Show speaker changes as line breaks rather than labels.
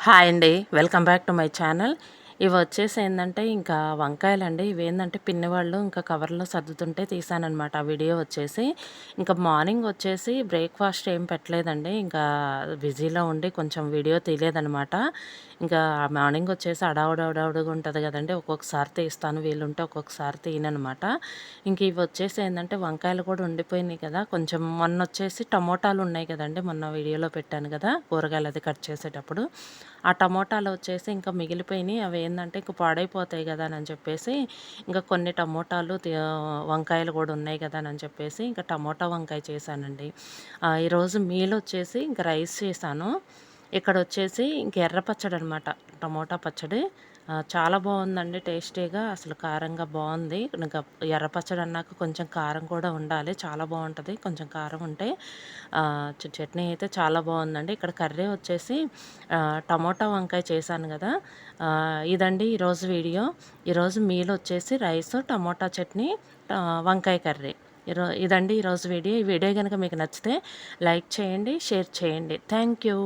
Hi అండి. Welcome back to my channel. ఇవి వచ్చేసి ఏందంటే ఇంకా వంకాయలండి. ఇవేందంటే పిన్నివాళ్ళు ఇంకా కవర్‌లో సర్దుతుంటే తీశాననమాట ఆ వీడియో వచ్చేసి. ఇంకా మార్నింగ్ వచ్చేసి బ్రేక్‌ఫాస్ట్ ఏం పెట్టలేదండి. ఇంకా బిజీలో ఉండి కొంచెం వీడియో తీయలేదనమాట. ఇంకా మార్నింగ్ వచ్చేసి హడావుడిగా ఉంటది గదండీ! ఒక్కొక్కసారి తీస్తాను వీలుంటే, ఒక్కొక్కసారి తీయననమాట. ఇంక ఇవి వచ్చేసి ఏందంటే వంకాయలు కూడా ఉండిపోయినాయి కదా! కొంచెం మొన్నొచ్చేసి టమోటాలు ఉన్నాయి కదండీ! మొన్న వీడియోలో పెట్టాను కదా! కూరగాయలు అది కట్ చేసేటప్పుడు. ఆ టమోటాలు వచ్చేసి ఇంకా మిగిలిపోయినాయి. అవి ఏందంటే ఇంక పాడైపోతాయి కదా అని చెప్పేసి, ఇంకా కొన్ని టమోటాలు వంకాయలు కూడా ఉన్నాయి కదా అని చెప్పేసి ఇంకా టమోటా వంకాయ చేశానండి. ఈరోజు మీల్ వచ్చేసి ఇంక రైస్ చేశాను. ఇక్కడొచ్చేసి ఇంక ఎర్ర పచ్చడనమాట. టమోటా పచ్చడి. చాలా బావుందండి టేస్టీగా. అసలు కారంగా బావుంది. ఇంకా ఎర్ర పచ్చడన్నాక కొంచెం కారం కూడా ఉండాలి. చాలా బావుంటది. కొంచెం కారం ఉంటే చట్నీ అయితే చాలా బావుందండి. ఇక్కడ కర్రీ వచ్చేసి టమోటా వంకాయ చేశాను గదా! ఇదండి ఈరోజు వీడియో. ఈరోజు మీల్ వచ్చేసి రైసు, టమోటా చట్నీ, వంకాయ కర్రీ. ఇదండి ఈరోజు వీడియో. ఈ వీడియో గనక మీకు నచ్చితే లైక్ చేయండి, షేర్ చేయండి. Thank you.